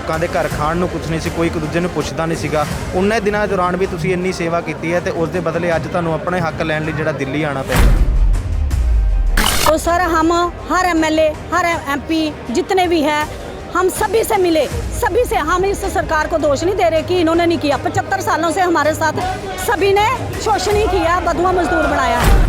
ਲੋਕਾਂ ਦੇ ਘਰ ਖਾਣ ਨੂੰ ਕੁਛ ਨਹੀਂ ਸੀ, ਕੋਈ ਇੱਕ ਦੂਜੇ ਨੂੰ ਪੁੱਛਦਾ ਨਹੀਂ ਸੀਗਾ। ਉन्ने दिनों दौरान भी तुसीं इन्नी सेवा की है तो उसके बदले अज तुहानूं अपने हक लैण लई जिहड़ा दिल्ली आना पिया। तो सर हम हर एमएलए हर एमपी जितने भी हैं हम सभी से मिले, सभी से। हम इस सरकार को दोष नहीं दे रहे कि इन्होंने नहीं किया। 75 सालों से हमारे साथ सभी ने शोषण ही किया, बदुआ मजदूर बनाया है।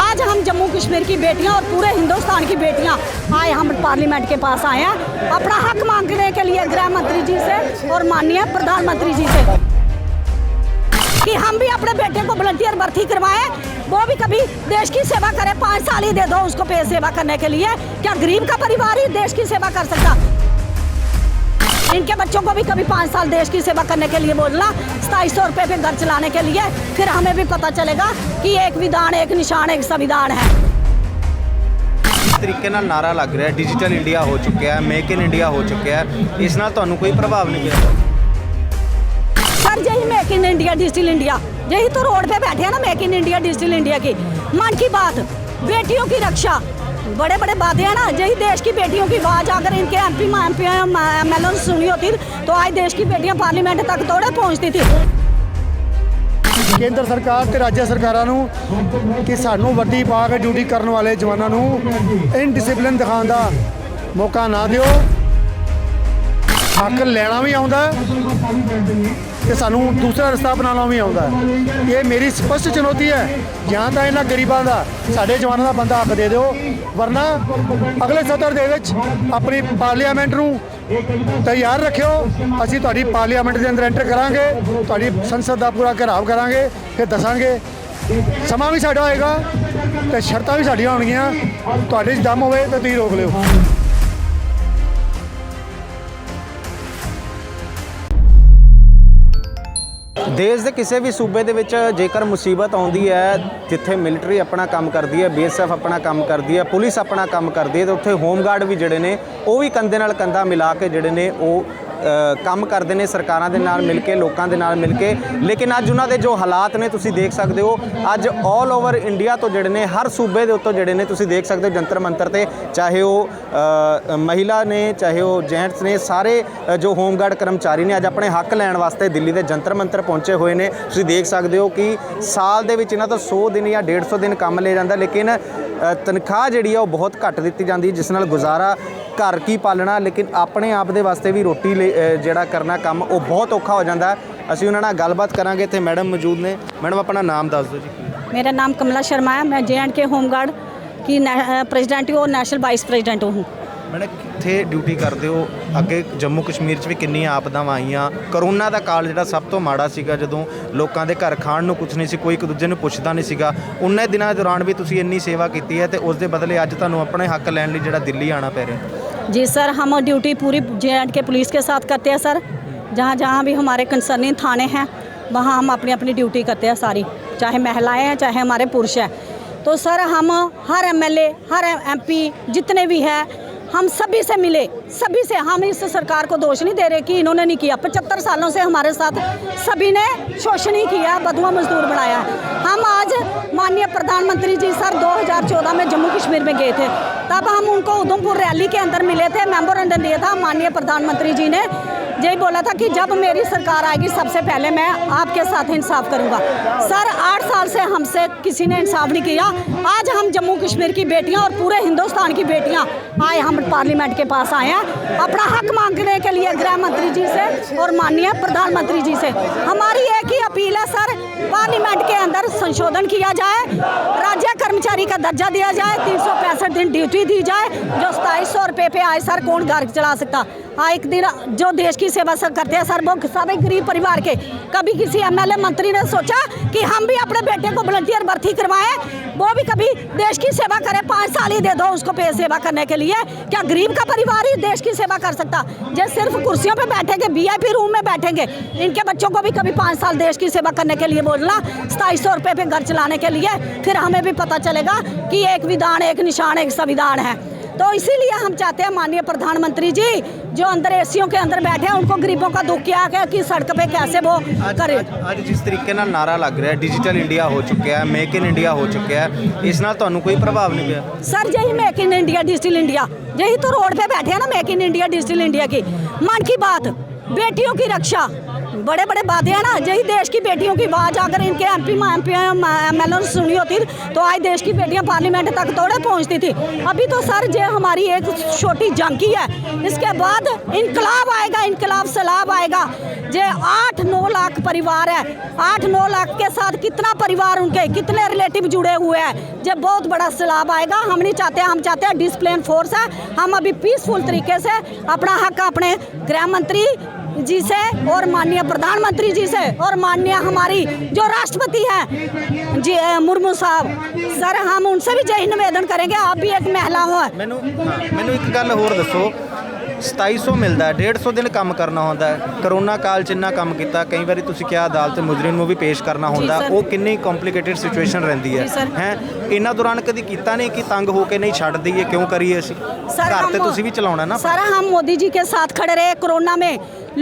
आज हम जम्मू कश्मीर की बेटियां और पूरे हिंदुस्तान की बेटियां आए, हम पार्लियामेंट के पास आए हैं अपना हक मांगने के लिए गृह मंत्री जी से और माननीय प्रधानमंत्री जी से कि हम भी अपने बेटे को वॉलंटियर भर्ती करवाएं, वो भी कभी देश की सेवा करे। 5 साल ही दे दो उसको पे सेवा करने के लिए। क्या गरीब का परिवार ही देश की सेवा कर सकता? इनके बच्चों को भी कभी 5 साल देश की सेवा करने के लिए बोलना, 2700 रुपये पे घर चलाने के लिए, फिर हमें भी पता चलेगा कि एक विधान एक निशान एक संविधान है। इस तरीके नाल नारा लग रहा है डिजिटल इंडिया हो चुका है, मेक इन इंडिया हो चुका है, इस नाल तुहानूं कोई प्रभाव नहीं पिया? सर यही make in India digital India, यही तो रोड पे बैठे हैं ना, make in India digital India की मन की बात, बेटियों की रक्षा, बड़े बड़े बातें हैं ना। यही देश की बेटियों की आवाज़ अगर इनके एमपी एमएलए ने सुनी होती तो आज देश की बेटियां पार्लियामेंट तक थोड़े पहुंचती थी। केंद्र सरकार ते राज्य सरकारां नूं कि सानूं वर्दी पा के ड्यूटी करन वाले जवानां नूं इनडिसिपलिन दिखाउण दा मौका ना दिओ। हक लैना भी आउंदा ते सानूं दूसरा रस्ता अपनाना भी आउंदा। ये मेरी स्पष्ट चुनौती है। ਜਾਂ ਤਾਂ ਇਹਨਾਂ ਗਰੀਬਾਂ ਦਾ ਸਾਡੇ ਜਵਾਨਾਂ ਦਾ ਬੰਦਾ ਹੱਕ ਦੇ ਦਿਓ, ਵਰਨਾ ਅਗਲੇ ਸਦਰ ਦੇ ਵਿੱਚ ਆਪਣੀ ਪਾਰਲੀਮੈਂਟ ਨੂੰ ਤਿਆਰ ਰੱਖਿਓ। ਅਸੀਂ ਤੁਹਾਡੀ ਪਾਰਲੀਮੈਂਟ ਦੇ ਅੰਦਰ ਐਂਟਰ ਕਰਾਂਗੇ, ਤੁਹਾਡੀ ਸੰਸਦ ਦਾ ਪੂਰਾ ਘਿਰਾਵ ਕਰਾਂਗੇ, ਫਿਰ ਦੱਸਾਂਗੇ। ਸਮਾਂ ਵੀ ਸਾਡਾ ਹੋਏਗਾ ਤੇ ਸ਼ਰਤਾਂ ਵੀ ਸਾਡੀਆਂ ਹੋਣਗੀਆਂ। ਤੁਹਾਡੇ 'ਚ ਦਮ ਹੋਵੇ ਤਾਂ ਤੁਸੀਂ ਰੋਕ ਲਿਓ। देश के किसी भी सूबे दे विच जेकर मुसीबत आउंदी है, जिथे मिलिटरी अपना काम करती है, BSF अपना काम करती है, पुलिस अपना काम करती है, तो उत्थे होमगार्ड भी जिहड़े ने वो भी कंधे नाल कंधा मिला के जिहड़े ने वो काम करते हैं सरकारां दे नाल मिल के, लोकां दे नाल मिल के। लेकिन अज उन्हां दे जो हालात ने तुसीं देख सकते हो, अज ऑल ओवर इंडिया तो जिहड़े ने हर सूबे दे उत्तों जिहड़े ने तुसीं देख सकते हो जंतर मंतर ते, चाहे वो महिला ने चाहे वो जेंट्स ने, सारे जो होमगार्ड कर्मचारी ने अज अपने हक लैण वास्ते दिल्ली दे जंतर मंतर पहुंचे हुए ने। तुसीं देख सकते हो कि साल दे विच इन्हां तो 100 दिन या 150 दिन काम ले जांदा, लेकिन तनख्वाह जिहड़ी आ वो बहुत घट दित्ती जांदी, जिस नाल गुजारा घर की पालना, लेकिन अपने आप दे वास्ते भी रोटी जिहड़ा करना काम वो बहुत औखा हो जाता है। असीं उन्हां नाल गलबात करांगे। इत्थे मैडम मौजूद ने। मैडम अपना नाम दस दो जी। मेरा नाम कमला शर्मा है, मैं J&K होमगार्ड की प्रेजिडेंट और नेशनल वाइस प्रेजिडेंट हूँ। मैडम कित्थे ड्यूटी करते हो? अगे जम्मू कश्मीर च भी किन्नियां आपदावां आईयां। करोना का काल जिहड़ा सब तो माड़ा सीगा, जदों लोकां दे घर खाण नूं कुछ नहीं सी, कोई एक दूजे नूं पुछदा नहीं सीगा। उन्ने दिनों दौरान भी तुसीं इन्नी सेवा की है तो उसके बदले अज तुहानूं अपने हक लैण लई जिहड़ा दिल्ली आना पै रिहा। जी सर, हम ड्यूटी पूरी J&K पुलिस के साथ करते हैं सर। जहाँ जहाँ भी हमारे कंसर्निंग थाने हैं वहाँ हम अपनी अपनी ड्यूटी करते हैं सारी, चाहे महिलाएं हैं चाहे हमारे पुरुष हैं। तो सर हम हर एमएलए हर एमपी जितने भी हैं हम सभी से मिले, सभी से। हम इस सरकार को दोष नहीं दे रहे कि इन्होंने नहीं किया। 75 सालों से हमारे साथ सभी ने शोषण ही किया, बदुआ मजदूर बनाया है। हम आज माननीय प्रधानमंत्री जी सर 2014 में जम्मू कश्मीर में गए थे, तब हम उनको उधमपुर रैली के अंदर मिले थे। मेमोरेंडम दिया था माननीय प्रधानमंत्री जी ने, यही बोला था कि जब मेरी सरकार आएगी सबसे पहले मैं आपके साथ इंसाफ करूंगा। सर 8 साल से हमसे किसी ने इंसाफ नहीं किया। आज हम जम्मू कश्मीर की बेटियां और पूरे हिंदुस्तान की बेटियां आए, हम पार्लियामेंट के पास आए हैं अपना हक मांगने के लिए गृह मंत्री जी से और माननीय प्रधानमंत्री जी से। हमारी एक ही अपील है सर, पार्लियामेंट के अंदर संशोधन किया जाए, राज्य कर्मचारी का दर्जा दिया जाए, 365 दिन ड्यूटी दी जाए। जो 2700 रुपये पे आए सर कौन घर चला सकता? हाँ, एक दिन जो देश की सेवा सर करते हैं सर, वो सारे गरीब परिवार के। कभी किसी एमएलए मंत्री ने सोचा कि हम भी अपने बेटे को वॉलंटियर भर्ती करवाएं, वो भी कभी देश की सेवा करे। 5 साल ही दे दो उसको पे सेवा करने के लिए। क्या गरीब का परिवार ही देश की सेवा कर सकता? जो सिर्फ कुर्सियों पे बैठेंगे, VIP रूम में बैठेंगे, इनके बच्चों को भी कभी 5 साल देश की सेवा करने के लिए बोलना, 2700 रुपये पे घर चलाने के लिए, फिर हमें भी पता चलेगा कि एक विधान एक निशान एक संविधान है। तो इसीलिए हम चाहते हैं माननीय प्रधानमंत्री जी जो अंदर एसीओं के अंदर बैठे हैं उनको गरीबों का दुख क्या है कि सड़क पे कैसे वो करे। ਅੱਜ ਜਿਸ ਤਰੀਕੇ ਨਾਲ ਨਾਰਾ ਲੱਗ ਰਿਹਾ ਡਿਜੀਟਲ ਇੰਡੀਆ ਹੋ ਚੁੱਕਿਆ ਹੈ, ਮੇਕ ਇਨ ਇੰਡੀਆ ਹੋ ਚੁੱਕਿਆ ਹੈ, ਇਸ ਨਾਲ ਤੁਹਾਨੂੰ ਕੋਈ ਪ੍ਰਭਾਵ नहीं ਪਿਆ? सर यही make in India digital India यही तो रोड पे बैठे हैं ना, make in India digital India की मन की बात, बेटियों की रक्षा, बड़े बड़े वादे हैं ना, यही देश की बेटियों की आवाज़ अगर इनके एमपी MLA ने सुनी होती तो आज देश की बेटियां पार्लियामेंट तक थोड़े पहुंचती थी। अभी तो सर ये हमारी एक छोटी झांकी है, इसके बाद इनकलाब आएगा, इनकलाब सैलाब आएगा। जे 8-9 लाख परिवार है, 8-9 लाख के साथ कितना परिवार उनके कितने रिलेटिव जुड़े हुए हैं, जब बहुत बड़ा सैलाब आएगा। हम नहीं चाहते, हम चाहते हैं डिसिप्लिन फोर्स है, हम अभी पीसफुल तरीके से अपना हक अपने गृह मंत्री जी से और माननीय प्रधानमंत्री जी से और माननीय हमारी जो राष्ट्रपति हैं जी मुर्मू साहब, सर हम उनसे भी यही निवेदन करेंगे, आप भी एक महिला हो। ਮੈਨੂੰ ਇੱਕ ਗੱਲ ਹੋਰ ਦੱਸੋ, 2700 ਮਿਲਦਾ ਹੈ, 150 ਦਿਨ ਕੰਮ ਕਰਨਾ ਹੁੰਦਾ ਹੈ, ਕਰੋਨਾ ਕਾਲ 'ਚ ਇੰਨਾ ਕੰਮ ਕੀਤਾ, ਕਈ ਵਾਰੀ ਤੁਸੀਂ ਕਿਹਾ ਅਦਾਲਤ ਮੁਜਰਿਮ ਨੂੰ ਵੀ ਪੇਸ਼ ਕਰਨਾ ਹੁੰਦਾ, ਉਹ ਕਿੰਨੀ ਕੰਪਲਿਕੇਟਿਡ ਸਿਚੁਏਸ਼ਨ ਰਹਿੰਦੀ ਹੈ ਹੈ ਇਹਨਾਂ ਦੌਰਾਨ ਕਦੀ ਕੀਤਾ ਨਹੀਂ ਕਿ ਤੰਗ ਹੋ ਕੇ ਨਹੀਂ ਛੱਡ ਦਈਏ, ਕਿਉਂ ਕਰੀਏ ਅਸੀਂ? ਘਰ ਤੇ ਤੁਸੀਂ ਵੀ ਚਲਾਉਣਾ ਨਾ। सर हम मोदी जी के साथ खड़े रहे कोरोना में,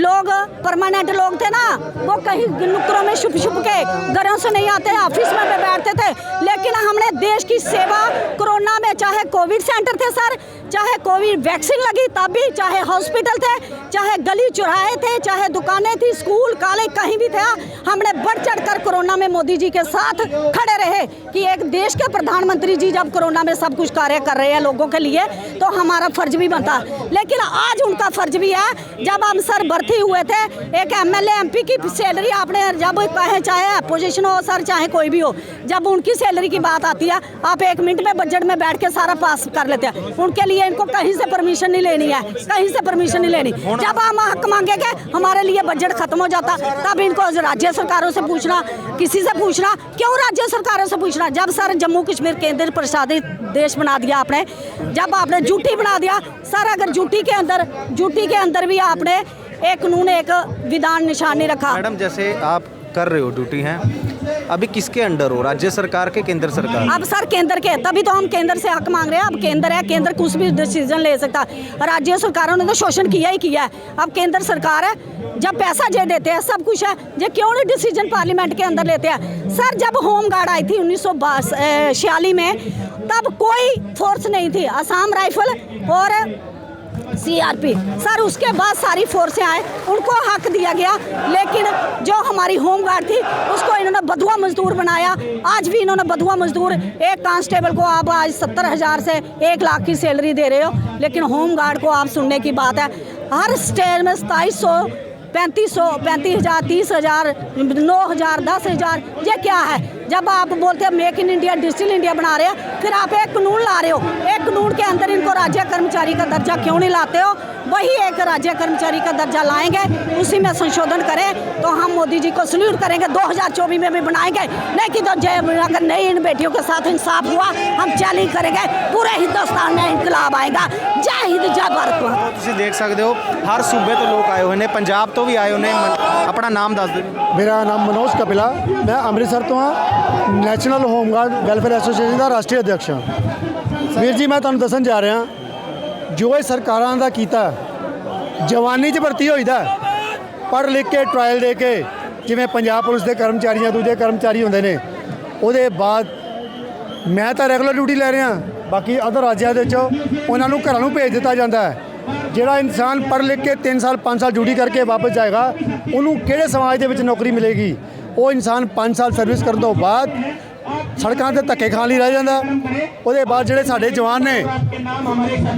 लोग परमानेंट लोग थे ना, वो कहीं नुक्करों में छुप छुप के घरों से नहीं आते, ऑफिस में बैठते थे, लेकिन हमने देश की सेवा कोरोना में, चाहे कोविड सेंटर थे सर, चाहे कोविड वैक्सीन लगी तब भी, चाहे हॉस्पिटल थे, चाहे गली चौराहे थे, चाहे दुकानें थी, स्कूल कॉलेज कहीं भी था, हमने बढ़ चढ़ कर कोरोना में मोदी जी के साथ खड़े रहे कि एक देश के प्रधानमंत्री जी जब कोरोना में सब कुछ कार्य कर रहे हैं लोगों के लिए तो हमारा फर्ज भी बनता। लेकिन आज उनका फर्ज भी है, जब हम सर भर्ती हुए थे, एक MLA MP की सैलरी आपने जब कहें, चाहे अपोजिशन हो सर चाहे कोई भी हो, जब उनकी सैलरी की बात आती है आप 1 मिनट में बजट में बैठ के सारा पास कर लेते हैं, उनके लिए इनको कहीं से परमिशन नहीं लेनी है, कहीं से परमिशन नहीं लेनी। जब हम हक मांगेंगे हमारे लिए बजट खत्म हो जाता, तब इनको राज्य सरकारों से पूछना, किसी से पूछना, क्यों राज्य सरकारों से पूछना? जब सर जम्मू कश्मीर केंद्र प्रशासित देश बना दिया आपने, जब आपने यूटी बना दिया सर, अगर यूटी के अंदर भी आपने एक कानून एक विधान निशान नहीं रखा। मैडम जैसे आप कर रहे हो ड्यूटी हैं, अभी किसके अंडर हो, राज्य सरकार के केंद्र सरकार? अब सर केंद्र के, तभी तो हम केंद्र से हक मांग रहे हैं। अब केंद्र है, केंद्र कुछ भी डिसीजन ले सकता, राज्य सरकारों ने तो शोषण किया ही किया है। अब केंद्र सरकार है, जब पैसा जे देते हैं सब कुछ है, ये क्यों नहीं डिसीजन पार्लियामेंट के अंदर लेते हैं? सर जब होम गार्ड आई थी 1946 में, तब कोई फोर्स नहीं थी, असम राइफल और CRP, सर उसके बाद सारी फोर्सें आए, उनको हक दिया गया, लेकिन जो हमारी होम गार्ड थी उसको इन्होंने बधुआ मजदूर बनाया। आज भी इन्होंने बधुआ मजदूर, एक कांस्टेबल को आप आज 70,000 से 1 लाख की सैलरी दे रहे हो, लेकिन होम गार्ड को आप सुनने की बात है हर स्टेट में 2700, 3500, 35,000, 30,000, 9,000, 10,000, ये क्या है? जब आप बोलते हैं make in India digital India बना रहे हैं, फिर आप एक कानून ला रहे हो, एक कानून के अंदर इनको राज्य कर्मचारी का दर्जा क्यों नहीं लाते हो? वही एक राज्य कर्मचारी का दर्जा लाएंगे, उसी में संशोधन करें तो हम मोदी जी को सल्यूट करेंगे, 2024 में भी बनाएंगे। नहीं कि तो अगर नहीं इन बेटियों के साथ इंसाफ हुआ हम चैलेंज करेंगे, पूरे हिंदुस्तान में इनकलाब आएगा। जय हिंद जय भारत। ਤੁਸੀਂ ਦੇਖ ਸਕਦੇ ਹੋ ਹਰ ਸੂਬੇ ਤੋਂ ਲੋਕ ਆਏ ਹੋਏ ਨੇ, ਪੰਜਾਬ ਤੋਂ ਵੀ ਆਏ ਹੋਏ ਨੇ। ਆਪਣਾ ਨਾਮ ਦੱਸ ਦਿਓ। ਮੇਰਾ ਨਾਮ ਮਨੋਜ ਕਪਿਲਾ, ਮੈਂ ਅੰਮ੍ਰਿਤਸਰ ਤੋਂ ਹਾਂ, ਨੈਸ਼ਨਲ ਹੋਮਗਾਰਡ ਵੈਲਫੇਅਰ ਐਸੋਸੀਏਸ਼ਨ ਦਾ ਰਾਸ਼ਟਰੀ ਅਧਿਕਸ਼ ਹਾਂ। ਵੀਰ ਜੀ ਮੈਂ ਤੁਹਾਨੂੰ ਦੱਸਣ ਜਾ ਰਿਹਾ, ਜੋ ਇਹ ਸਰਕਾਰਾਂ ਦਾ ਕੀਤਾ, ਜਵਾਨੀ 'ਚ ਭਰਤੀ ਹੋਈਦਾ, ਪੜ੍ਹ ਲਿਖ ਕੇ ਟਰਾਇਲ ਦੇ ਕੇ, ਜਿਵੇਂ ਪੰਜਾਬ ਪੁਲਿਸ ਦੇ ਕਰਮਚਾਰੀਆਂ ਦੂਜੇ ਕਰਮਚਾਰੀ ਹੁੰਦੇ ਨੇ, ਉਹਦੇ ਬਾਅਦ ਮੈਂ ਤਾਂ ਰੈਗੂਲਰ ਡਿਊਟੀ ਲੈ ਰਿਹਾ, ਬਾਕੀ ਅਦਰ ਰਾਜਾਂ ਦੇ ਵਿੱਚ ਉਹਨਾਂ ਨੂੰ ਘਰਾਂ ਨੂੰ ਭੇਜ ਦਿੱਤਾ ਜਾਂਦਾ ਹੈ। ਜਿਹੜਾ ਇਨਸਾਨ ਪੜ੍ਹ ਲਿਖ ਕੇ 3 ਸਾਲ 5 ਸਾਲ ਡਿਊਟੀ ਕਰਕੇ ਵਾਪਸ ਜਾਏਗਾ, ਉਹਨੂੰ ਕਿਹੜੇ ਸਮਾਜ ਦੇ ਵਿੱਚ ਨੌਕਰੀ ਮਿਲੇਗੀ? ਉਹ ਇਨਸਾਨ 5 ਸਾਲ ਸਰਵਿਸ ਕਰਨ ਤੋਂ ਬਾਅਦ ਸੜਕਾਂ 'ਤੇ ਧੱਕੇ ਖਾਣ ਲਈ ਰਹਿ ਜਾਂਦਾ। ਉਹਦੇ ਬਾਅਦ ਜਿਹੜੇ ਸਾਡੇ ਜਵਾਨ ਨੇ,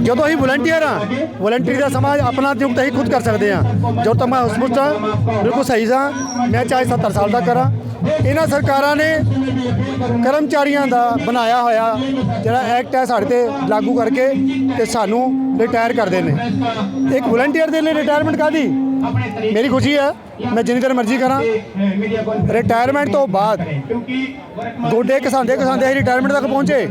ਜਦੋਂ ਅਸੀਂ ਵਲੰਟੀਅਰ ਹਾਂ, ਵਲੰਟੀਅਰ ਦਾ ਸਮਾਂ ਆਪਣਾ ਨਿਯੁਕਤ ਅਸੀਂ ਖੁਦ ਕਰ ਸਕਦੇ ਹਾਂ। ਜਦੋਂ ਤੱਕ ਮੈਂ ਹਸਪਤਾਲ 'ਚ ਹਾਂ ਬਿਲਕੁਲ ਸਹੀ ਸਾਂ, ਮੈਂ ਚਾਹੇ 70 ਸਾਲ ਦਾ ਕਰਾਂ। ਇਹਨਾਂ ਸਰਕਾਰਾਂ ਨੇ ਕਰਮਚਾਰੀਆਂ ਦਾ ਬਣਾਇਆ ਹੋਇਆ ਜਿਹੜਾ ਐਕਟ ਹੈ ਸਾਡੇ 'ਤੇ ਲਾਗੂ ਕਰਕੇ ਤੇ ਸਾਨੂੰ ਰਿਟਾਇਰ ਕਰਦੇ ਨੇ। ਇੱਕ ਵਲੰਟੀਅਰ ਦੇ ਲਈ ਰਿਟਾਇਰਮੈਂਟ ਕਾਹਦੀ? ਮੇਰੀ ਖੁਸ਼ੀ ਹੈ, ਮੈਂ ਜਿੰਨੀ ਦੇਰ ਮਰਜ਼ੀ ਕਰਾਂ। ਰਿਟਾਇਰਮੈਂਟ ਤੋਂ ਬਾਅਦ ਗੋਡੇ ਘਸਾਉਂਦੇ ਘਸਾਉਂਦੇ ਅਸੀਂ ਰਿਟਾਇਰਮੈਂਟ ਤੱਕ ਪਹੁੰਚੇ।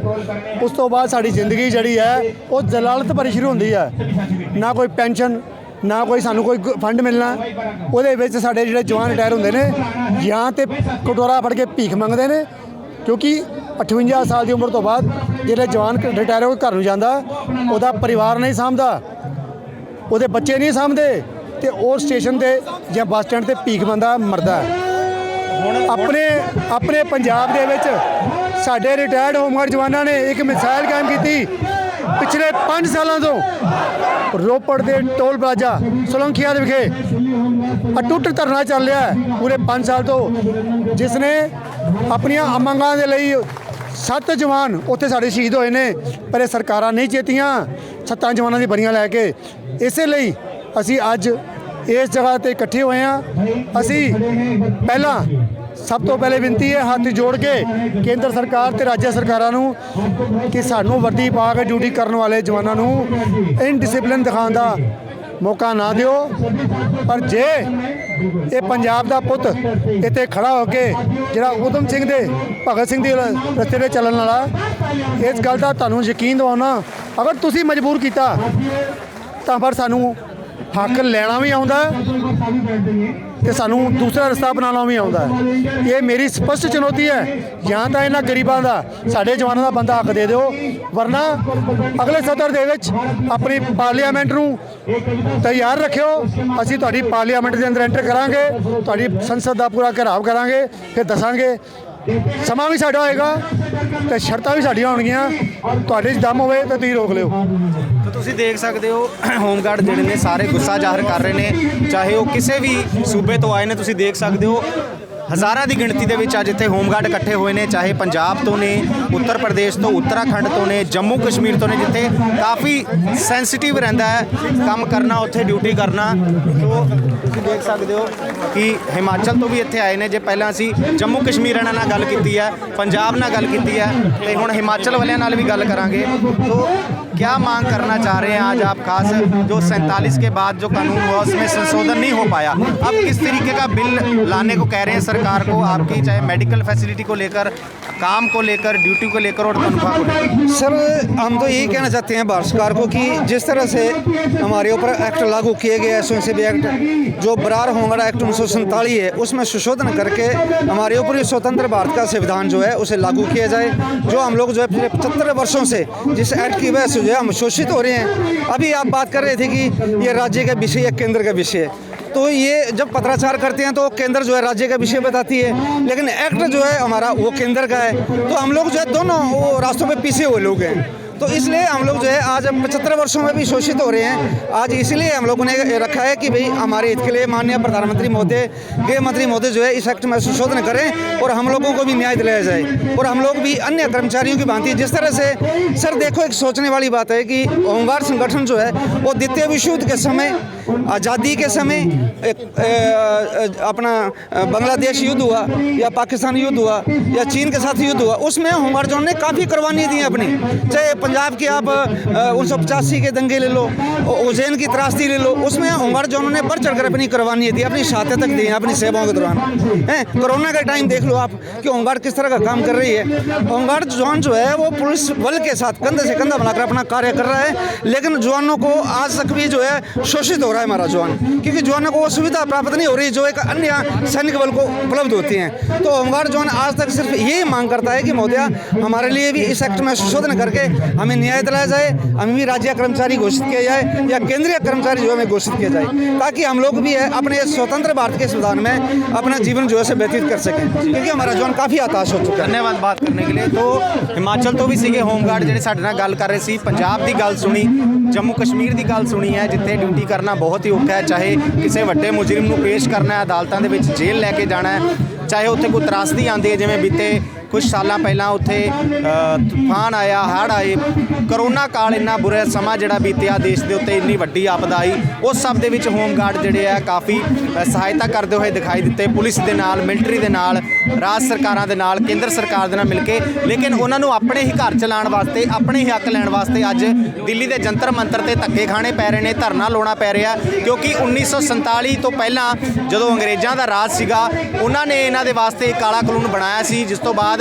ਉਸ ਤੋਂ ਬਾਅਦ ਸਾਡੀ ਜ਼ਿੰਦਗੀ ਜਿਹੜੀ ਹੈ ਉਹ ਜਲਾਲਤ ਭਰੀ ਸ਼ੁਰੂ ਹੁੰਦੀ ਹੈ। ਨਾ ਕੋਈ ਪੈਨਸ਼ਨ, ਨਾ ਕੋਈ ਸਾਨੂੰ ਕੋਈ ਫੰਡ ਮਿਲਣਾ। ਉਹਦੇ ਵਿੱਚ ਸਾਡੇ ਜਿਹੜੇ ਜਵਾਨ ਰਿਟਾਇਰ ਹੁੰਦੇ ਨੇ ਜਾਂ ਤਾਂ ਕਟੋਰਾ ਫੜ ਕੇ ਭੀਖ ਮੰਗਦੇ ਨੇ, ਕਿਉਂਕਿ 58 ਸਾਲ ਦੀ ਉਮਰ ਤੋਂ ਬਾਅਦ ਜਿਹੜੇ ਜਵਾਨ ਰਿਟਾਇਰ ਹੋ ਕੇ ਘਰ ਨੂੰ ਜਾਂਦਾ, ਉਹਦਾ ਪਰਿਵਾਰ ਨਹੀਂ ਸਾਂਭਦਾ, ਉਹਦੇ ਬੱਚੇ ਨਹੀਂ ਸਾਂਭਦੇ, ਤੇ ਉਹ ਸਟੇਸ਼ਨ ਤੇ ਜਾਂ ਬੱਸ ਸਟੈਂਡ ਤੇ ਭੀਖ ਬੰਦਾ ਮਰਦਾ। ਆਪਣੇ ਪੰਜਾਬ ਦੇ ਵਿੱਚ ਸਾਡੇ ਰਿਟਾਇਰਡ ਹੋਮਗਾਰਡ ਜਵਾਨਾਂ ਨੇ ਇੱਕ ਮਿਸਾਲ ਕਾਇਮ ਕੀਤੀ। ਪਿਛਲੇ 5 ਸਾਲਾਂ ਤੋਂ ਰੋਪੜ ਦੇ ਟੋਲ ਪਲਾਜ਼ਾ ਸੋਲੰਖੀਆਂ ਦੇ ਵਿਖੇ ਅਟੁੱਟ ਧਰਨਾ ਚੱਲ ਰਿਹਾ ਹੈ ਪੂਰੇ 5 ਸਾਲ ਤੋਂ, ਜਿਸ ਨੇ ਆਪਣੀਆਂ ਮੰਗਾਂ ਦੇ ਲਈ 7 ਜਵਾਨ ਉੱਥੇ ਸਾਡੇ ਸ਼ਹੀਦ ਹੋਏ ਨੇ, ਪਰ ਇਹ ਸਰਕਾਰਾਂ ਨਹੀਂ ਚੇਤੀਆਂ 7 ਜਵਾਨਾਂ ਦੀ ਬਰੀਆਂ ਲੈ ਕੇ। ਇਸੇ ਲਈ ਅਸੀਂ ਅੱਜ ਇਸ ਜਗ੍ਹਾ ਤੇ ਇਕੱਠੇ ਹੋਏ ਹਾਂ। ਅਸੀਂ ਸਭ ਤੋਂ ਪਹਿਲੇ ਬੇਨਤੀ ਹੈ ਹੱਥ ਜੋੜ ਕੇ ਕੇਂਦਰ ਸਰਕਾਰ ਤੇ ਰਾਜ ਸਰਕਾਰਾਂ ਨੂੰ ਕਿ ਸਾਨੂੰ ਵਰਦੀ ਪਾ ਕੇ ਡਿਊਟੀ ਕਰਨ ਵਾਲੇ ਜਵਾਨਾਂ ਨੂੰ ਇਨਡਿਸਪਲਿਨ ਦਿਖਾਉਣ ਦਾ ਮੌਕਾ ਨਾ ਦਿਓ। ਪਰ ਜੇ ਇਹ ਪੰਜਾਬ ਦਾ ਪੁੱਤ ਇੱਥੇ ਖੜਾ ਹੋ ਕੇ ਜਿਹੜਾ ਊਧਮ ਸਿੰਘ ਦੇ ਭਗਤ ਸਿੰਘ ਦੇ ਰਸਤੇ 'ਤੇ ਚੱਲਣ ਵਾਲਾ, ਇਸ ਗੱਲ ਦਾ ਤੁਹਾਨੂੰ ਯਕੀਨ ਦਿਵਾਉਣਾ, ਅਗਰ ਤੁਸੀਂ ਮਜਬੂਰ ਕੀਤਾ ਤਾਂ ਪਰ ਸਾਨੂੰ ਹੱਕ ਲੈਣਾ ਵੀ ਆਉਂਦਾ ਤੇ ਸਾਨੂੰ ਦੂਸਰਾ ਰਸਤਾ ਅਪਣਾਉਣਾ ਵੀ ਆਉਂਦਾ। ਇਹ ਮੇਰੀ ਸਪਸ਼ਟ ਚੁਣੌਤੀ ਹੈ। ਜਾਂ ਤਾਂ ਇਹਨਾਂ ਗਰੀਬਾਂ ਦਾ, ਸਾਡੇ ਜਵਾਨਾਂ ਦਾ ਬੰਦਾ ਹੱਕ ਦੇ ਦਿਓ, ਵਰਨਾ ਅਗਲੇ ਸਦਰ ਦੇ ਵਿੱਚ ਆਪਣੀ ਪਾਰਲੀਮੈਂਟ ਨੂੰ ਤਿਆਰ ਰੱਖਿਓ। ਅਸੀਂ ਤੁਹਾਡੀ ਪਾਰਲੀਮੈਂਟ ਦੇ ਅੰਦਰ ਐਂਟਰ ਕਰਾਂਗੇ, ਤੁਹਾਡੀ ਸੰਸਦ ਦਾ ਪੂਰਾ ਘਿਰਾਵ ਕਰਾਂਗੇ, ਫਿਰ ਦੱਸਾਂਗੇ। ਸਮਾਂ ਵੀ ਸਾਡਾ ਹੋਏਗਾ ਤੇ ਸ਼ਰਤਾਂ ਵੀ ਸਾਡੀਆਂ ਹੋਣਗੀਆਂ। ਤੁਹਾਡੇ 'ਚ ਦਮ ਹੋਵੇ ਤਾਂ ਤੁਸੀਂ ਰੋਕ ਲਿਓ। ਤਾਂ ਤੁਸੀਂ ਦੇਖ ਸਕਦੇ ਹੋ ਹੋਮਗਾਰਡ ਜਿਹੜੇ ਨੇ ਸਾਰੇ ਗੁੱਸਾ ਜ਼ਾਹਰ ਕਰ ਰਹੇ ਨੇ, ਚਾਹੇ ਉਹ ਕਿਸੇ ਵੀ ਸੂਬੇ ਤੋਂ ਆਏ ਨੇ। ਤੁਸੀਂ ਦੇਖ ਸਕਦੇ ਹੋ ਹਜ਼ਾਰਾਂ ਦੀ ਗਿਣਤੀ ਦੇ ਵਿੱਚ ਅੱਜ ਇੱਥੇ ਹੋਮਗਾਰਡ ਇਕੱਠੇ ਹੋਏ ਨੇ, ਚਾਹੇ ਪੰਜਾਬ ਤੋਂ ਨੇ, ਉੱਤਰ ਪ੍ਰਦੇਸ਼ ਤੋਂ, ਉੱਤਰਾਖੰਡ ਤੋਂ ਨੇ, ਜੰਮੂ ਕਸ਼ਮੀਰ ਤੋਂ ਨੇ, ਜਿੱਥੇ ਕਾਫੀ ਸੈਂਸਿਟਿਵ ਰਹਿੰਦਾ ਹੈ ਕੰਮ ਕਰਨਾ, ਉੱਥੇ ਡਿਊਟੀ ਕਰਨਾ। ਸੋ ਤੁਸੀਂ ਦੇਖ ਸਕਦੇ ਹੋ ਕਿ ਹਿਮਾਚਲ ਤੋਂ ਵੀ ਇੱਥੇ ਆਏ ਨੇ। ਜੇ ਪਹਿਲਾਂ ਅਸੀਂ ਜੰਮੂ ਕਸ਼ਮੀਰ ਵਾਲਿਆਂ ਨਾਲ ਗੱਲ ਕੀਤੀ ਹੈ, ਪੰਜਾਬ ਨਾਲ ਗੱਲ ਕੀਤੀ ਹੈ, ਤੇ ਹੁਣ ਹਿਮਾਚਲ ਵਾਲਿਆਂ ਨਾਲ ਵੀ ਗੱਲ ਕਰਾਂਗੇ। तो क्या मांग करना चाह रहे हैं आज आप खास, जो 47 के बाद जो कानून हुआ उसमें संशोधन नहीं हो पाया, अब किस तरीके का बिल लाने को कह रहे हैं सरकार को, आपकी चाहे मेडिकल फैसिलिटी को लेकर, काम को लेकर, ड्यूटी को लेकर और तनख्वाह को लेकर? सर हम तो यही कहना चाहते हैं भारत सरकार को कि जिस तरह से हमारे ऊपर एक्ट लागू किए गए एसओएनसीबी एक्ट, जो बरार होमगार्ड एक्ट 1947 है, उसमें संशोधन करके हमारे ऊपर स्वतंत्र भारत का संविधान जो है उसे लागू किया जाए। जो हम लोग जो है पिछले 75 वर्षों से जिस एक्ट की वजह से जो है हम शोषित हो रहे हैं। अभी आप बात कर रहे थे कि ये राज्य का विषय या केंद्र का विषय है, तो ये जब पत्राचार करते हैं तो केंद्र जो है राज्य का विषय बताती है, लेकिन एक्ट जो है हमारा वो केंद्र का है। तो हम लोग जो है दोनों वो रास्तों पे पीछे हुए लोग हैं। तो इसलिए हम लोग जो है आज 75 वर्षों में भी शोषित हो रहे हैं। आज इसलिए हम लोगों ने रखा है कि भाई हमारे हित के लिए माननीय प्रधानमंत्री महोदय, गृह मंत्री महोदय जो है इस एक्ट में संशोधन करें और हम लोगों को भी न्याय दिलाया जाए, और हम लोग भी अन्य कर्मचारियों की भांति जिस तरह से। सर देखो, एक सोचने वाली बात है कि होमगार्ड संगठन जो है वो द्वितीय विश्व युद्ध के समय, आज़ादी के समय, अपना बांग्लादेश युद्ध हुआ या पाकिस्तान युद्ध हुआ या चीन के साथ युद्ध हुआ, उसमें होमगार्ड जोन ने काफ़ी कुर्बानी दी अपनी। चाहे पंजाब की आप 1985 के दंगे ले लो, उज्जैन की त्रासदी ले लो, उसमें होमगार्ड जोनों ने बढ़ चढ़कर अपनी कुर्बानी दी, अपनी शहादत तक दी है अपनी सेवाओं के दौरान। हैं, कोरोना का टाइम देख लो आप कि होमगार्ड किस तरह का काम कर रही है। होमगार्ड जवान जो है वो पुलिस बल के साथ कंधे से कंधा मिलाकर अपना कार्य कर रहा है, लेकिन जवानों को आज तक भी जो है शोषित हो रहा है हमारा जवान, क्योंकि जवानों को वो सुविधा प्राप्त नहीं हो रही जो एक अन्य सैनिक बल को उपलब्ध होती हैं। तो होमगार्ड जवान आज तक सिर्फ यही मांग करता है कि महोदया हमारे लिए भी इस एक्ट में संशोधन करके हमें न्याय दिलाया जाए, हमें भी राज्य कर्मचारी घोषित किया जाए या केंद्रीय कर्मचारी जो है घोषित किया जाए, ताकि हम लोग भी है अपने स्वतंत्र भारत के संविधान में अपना जीवन जो है व्यतीत कर सकें, क्योंकि हमारा जवान काफ़ी हताश हो चुका है। धन्यवाद बात करने के लिए। तो हिमाचल तो भी सीगे होमगार्ड ਜਿਹੜੇ ਸਾਡੇ ਨਾਲ ਗੱਲ ਕਰ ਰਹੇ ਸੀ, ਪੰਜਾਬ ਦੀ ਗੱਲ ਸੁਣੀ, ਜੰਮੂ ਕਸ਼ਮੀਰ ਦੀ ਗੱਲ ਸੁਣੀ ਹੈ, ਜਿੱਥੇ ਡਿਊਟੀ ਕਰਨਾ ਬਹੁਤ ਹੀ ਔਖਾ ਹੈ, ਚਾਹੇ ਕਿਸੇ ਵੱਡੇ ਮੁਜਰਮ ਨੂੰ ਪੇਸ਼ ਕਰਨਾ ਹੈ, ਅਦਾਲਤਾਂ ਦੇ ਵਿੱਚ ਜੇਲ੍ਹ ਲੈ ਕੇ ਜਾਣਾ ਹੈ, ਚਾਹੇ ਉੱਥੇ ਕੋਈ ਤਰਾਸਦੀ ਆਉਂਦੀ ਹੈ, ਜਿਵੇਂ ਬੀਤੇ ਕੁਝ ਸਾਲਾਂ ਪਹਿਲਾਂ ਉੱਥੇ ਤੂਫਾਨ ਆਇਆ, ਹੜ੍ਹ ਆਏ, ਕਰੋਨਾ ਕਾਲ, ਇੰਨਾ ਬੁਰਾ ਸਮਾਂ ਜਿਹੜਾ ਬੀਤਿਆ ਦੇਸ਼ ਦੇ ਉੱਤੇ, ਇੰਨੀ ਵੱਡੀ ਆਪਦਾ ਆਈ, ਉਸ ਸਭ ਦੇ ਵਿੱਚ ਹੋਮਗਾਰਡ ਜਿਹੜੇ ਆ ਕਾਫੀ ਸਹਾਇਤਾ ਕਰਦੇ ਹੋਏ ਦਿਖਾਈ ਦਿੱਤੇ, ਪੁਲਿਸ ਦੇ ਨਾਲ, ਮਿਲਟਰੀ ਦੇ ਨਾਲ, ਰਾਜ ਸਰਕਾਰਾਂ ਦੇ ਨਾਲ, ਕੇਂਦਰ ਸਰਕਾਰ ਦੇ ਨਾਲ ਮਿਲ ਕੇ। ਲੇਕਿਨ ਉਹਨਾਂ ਨੂੰ ਆਪਣੇ ਹੀ ਘਰ ਚਲਾਉਣ ਵਾਸਤੇ, ਆਪਣੇ ਹੀ ਹੱਕ ਲੈਣ ਵਾਸਤੇ ਅੱਜ ਦਿੱਲੀ ਦੇ ਜੰਤਰ ਮੰਤਰ ਤੇ ਧੱਕੇ ਖਾਣੇ ਪੈ ਰਹੇ ਨੇ, ਧਰਨਾ ਲਾਉਣਾ ਪੈ ਰਿਹਾ, ਕਿਉਂਕਿ 1947 ਤੋਂ ਪਹਿਲਾਂ ਜਦੋਂ ਅੰਗਰੇਜ਼ਾਂ ਦਾ ਰਾਜ ਸੀਗਾ, ਉਹਨਾਂ ਨੇ ਇਹਨਾਂ ਦੇ ਵਾਸਤੇ ਕਾਲਾ ਕਾਨੂੰਨ ਬਣਾਇਆ ਸੀ, ਜਿਸ ਤੋਂ ਬਾਅਦ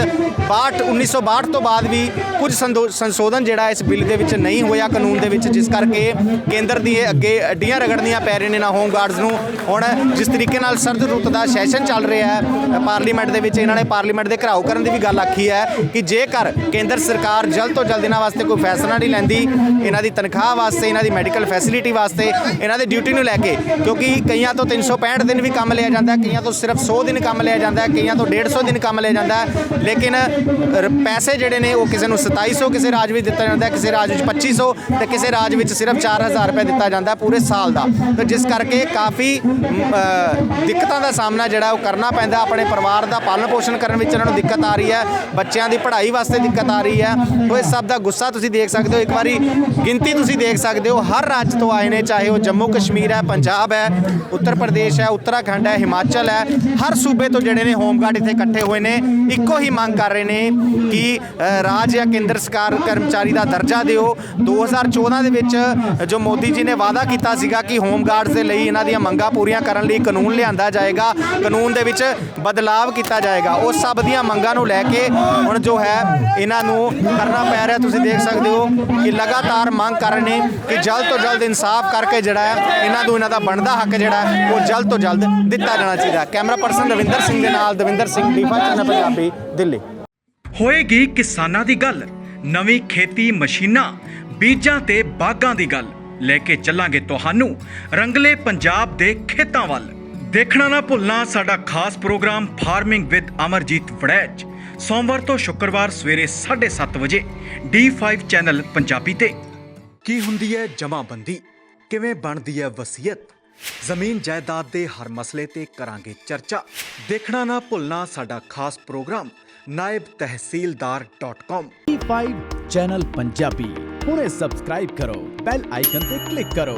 ਬਾਅਦ 1962 ਤੋਂ ਬਾਅਦ ਵੀ ਕੁਝ ਸੰਸ਼ੋਧਨ ਜਿਹੜਾ ਇਸ ਬਿੱਲ ਦੇ ਵਿੱਚ ਨਹੀਂ ਹੋਇਆ ਕਾਨੂੰਨ ਦੇ ਵਿੱਚ, ਜਿਸ ਕਰਕੇ ਕੇਂਦਰ ਦੀ ਇਹ ਅੱਗੇ ਅੱਡੀਆਂ ਰਗੜਨੀਆਂ ਪੈ ਰਹੀਆਂ ਨੇ ਨਾ ਹੋਮ ਗਾਰਡਸ ਨੂੰ। ਹੁਣ ਜਿਸ ਤਰੀਕੇ ਨਾਲ ਸਰਦ ਰੁੱਤ ਦਾ ਸੈਸ਼ਨ ਚੱਲ ਰਿਹਾ ਹੈ ਪਾਰਲੀਮੈਂਟ ਦੇ ਵਿੱਚ, ਇਹਨਾਂ ਨੇ ਪਾਰਲੀਮੈਂਟ ਦੇ ਘਿਰਾਓ ਕਰਨ ਦੀ ਵੀ ਗੱਲ ਆਖੀ ਹੈ ਕਿ ਜੇਕਰ ਕੇਂਦਰ ਸਰਕਾਰ ਜਲਦ ਤੋਂ ਜਲਦ ਇਹਨਾਂ ਵਾਸਤੇ ਕੋਈ ਫੈਸਲਾ ਨਹੀਂ ਲੈਂਦੀ, ਇਹਨਾਂ ਦੀ ਤਨਖਾਹ ਵਾਸਤੇ, ਇਹਨਾਂ ਦੀ ਮੈਡੀਕਲ ਫੈਸਿਲਿਟੀ ਵਾਸਤੇ, ਇਹਨਾਂ ਦੀ ਡਿਊਟੀ ਨੂੰ ਲੈ ਕੇ, ਕਿਉਂਕਿ ਕਈਆਂ ਤੋਂ 365 ਦਿਨ ਵੀ ਕੰਮ ਲਿਆ ਜਾਂਦਾ ਹੈ, ਕਈਆਂ ਤੋਂ ਸਿਰਫ 100 ਦਿਨ ਕੰਮ ਲਿਆ ਜਾਂਦਾ ਹੈ, ਕਈਆਂ ਤੋਂ 150 ਦਿਨ ਕੰਮ ਲਿਆ ਜਾਂਦਾ ਹੈ, ਲੇਕਿਨ ਪੈਸੇ ਜਿਹੜੇ ਨੇ ਉਹ ਕਿਸੇ ਨੂੰ 2700 ਕਿਸੇ ਰਾਜ ਵਿੱਚ ਦਿੱਤਾ ਜਾਂਦਾ ਹੈ, ਕਿਸੇ ਰਾਜ ਵਿੱਚ 2500 ਤੇ ਕਿਸੇ ਰਾਜ ਵਿੱਚ ਸਿਰਫ 4000 ਰੁਪਏ ਦਿੱਤਾ ਜਾਂਦਾ ਪੂਰੇ ਸਾਲ ਦਾ। ਤੇ ਜਿਸ ਕਰਕੇ ਕਾਫੀ ਦਿੱਕਤਾਂ ਦਾ ਸਾਹਮਣਾ ਜਿਹੜਾ ਉਹ ਕਰਨਾ ਪੈਂਦਾ, ਆਪਣੇ ਪਰਿਵਾਰ ਦਾ ਪਾਲਣ ਪੋਸ਼ਣ ਕਰਨ ਵਿੱਚ ਇਹਨਾਂ ਨੂੰ ਦਿੱਕਤ ਆ ਰਹੀ ਹੈ, ਬੱਚਿਆਂ ਦੀ ਪੜ੍ਹਾਈ ਵਾਸਤੇ ਦਿੱਕਤ ਆ ਰਹੀ ਹੈ। ਉਹ ਇਸ ਸਭ ਦਾ ਗੁੱਸਾ ਤੁਸੀਂ ਦੇਖ ਸਕਦੇ ਹੋ, ਇੱਕ ਵਾਰੀ ਗਿਣਤੀ ਤੁਸੀਂ ਦੇਖ ਸਕਦੇ ਹੋ, ਹਰ ਰਾਜ ਤੋਂ ਆਏ ਨੇ, ਚਾਹੇ ਉਹ ਜੰਮੂ ਕਸ਼ਮੀਰ ਹੈ, ਪੰਜਾਬ ਹੈ, ਉੱਤਰ ਪ੍ਰਦੇਸ਼ ਹੈ, ਉੱਤਰਾਖੰਡ ਹੈ, ਹਿਮਾਚਲ ਹੈ, ਹਰ ਸੂਬੇ ਤੋਂ ਜਿਹੜੇ ਨੇ ਹੋਮਗਾਰਡ ਇੱਥੇ ਇਕੱਠੇ ਹੋਏ ਨੇ, ਇੱਕੋ ਹੀ ਮੰਗ ਕਰ ਰਹੇ ਨੇ ਕਿ ਰਾਜ ਜਾਂ ਕੇਂਦਰ ਸਰਕਾਰ ਕਰਮਚਾਰੀ ਦਾ ਦਰਜਾ ਦਿਓ। 2014 ਦੇ ਵਿੱਚ ਜੋ ਮੋਦੀ ਜੀ ਨੇ ਵਾਅਦਾ ਕੀਤਾ ਸੀਗਾ ਕਿ ਹੋਮਗਾਰਡਸ ਦੇ ਲਈ ਇਹਨਾਂ ਦੀਆਂ ਮੰਗਾਂ ਪੂਰੀਆਂ ਕਰਨ ਲਈ ਕਾਨੂੰਨ ਲਿਆਂਦਾ ਜਾਏਗਾ, ਕਾਨੂੰਨ ਦੇ ਵਿੱਚ ਬਦਲਾਵ ਕੀਤਾ ਜਾਏਗਾ, ਉਹ ਸਭ ਦੀਆਂ ਮੰਗਾਂ ਨੂੰ ਲੈ ਕੇ ਹੁਣ ਜੋ ਹੈ ਇਹਨਾਂ ਨੂੰ ਕਰਨਾ ਪੈ ਰਿਹਾ। ਤੁਸੀਂ ਦੇਖ ਸਕਦੇ ਹੋ ਕਿ ਲਗਾਤਾਰ ਮੰਗ ਕਰ ਰਹੇ ਨੇ ਕਿ ਜਲਦ ਤੋਂ ਜਲਦ ਇਨਸਾਫ ਕਰਕੇ ਜਿਹੜਾ ਹੈ ਇਹਨਾਂ ਨੂੰ ਇਹਨਾਂ ਦਾ ਬਣਦਾ ਹੱਕ ਜਿਹੜਾ ਹੈ ਉਹ ਜਲਦ ਤੋਂ ਜਲਦ ਦਿੱਤਾ ਜਾਣਾ ਚਾਹੀਦਾ। ਕੈਮਰਾ ਪਰਸਨ ਰਵਿੰਦਰ ਸਿੰਘ ਦੇ ਨਾਲ ਦਵਿੰਦਰ ਸਿੰਘ, ਡੀਫਾ ਚੈਨਲ ਪੰਜਾਬੀ, ਦਿੱਲੀ। ਹੋਏਗੀ ਕਿਸਾਨਾਂ ਦੀ ਗੱਲ, ਨਵੀਂ ਖੇਤੀ ਮਸ਼ੀਨਾਂ, ਬੀਜਾਂ ਤੇ ਬਾਗਾਂ ਦੀ ਗੱਲ ਲੈ ਕੇ ਚੱਲਾਂਗੇ ਤੁਹਾਨੂੰ ਰੰਗਲੇ ਪੰਜਾਬ ਦੇ ਖੇਤਾਂ ਵੱਲ। ਦੇਖਣਾ ਨਾ ਭੁੱਲਣਾ ਸਾਡਾ ਖਾਸ programme farming with Amarjeet Waraich, ਸੋਮਵਾਰ ਤੋਂ ਸ਼ੁੱਕਰਵਾਰ ਸਵੇਰੇ 7:30 ਵਜੇ D5 ਚੈਨਲ ਪੰਜਾਬੀ ਤੇ। ਕੀ ਹੁੰਦੀ ਹੈ ਜਮਾਬੰਦੀ, ਕਿਵੇਂ ਬਣਦੀ ਹੈ ਵਸੀਅਤ, ਜ਼ਮੀਨ ਜਾਇਦਾਦ ਦੇ ਹਰ ਮਸਲੇ ਤੇ ਕਰਾਂਗੇ ਚਰਚਾ। ਦੇਖਣਾ ਨਾ ਭੁੱਲਣਾ ਸਾਡਾ ਖਾਸ programme naibtehsildar.com। D5 channel Punjabi ਹੁਣੇ ਸਬਸਕ੍ਰਾਈਬ ਕਰੋ, ਬੈਲ ਆਈਕਨ ਤੇ ਕਲਿੱਕ ਕਰੋ।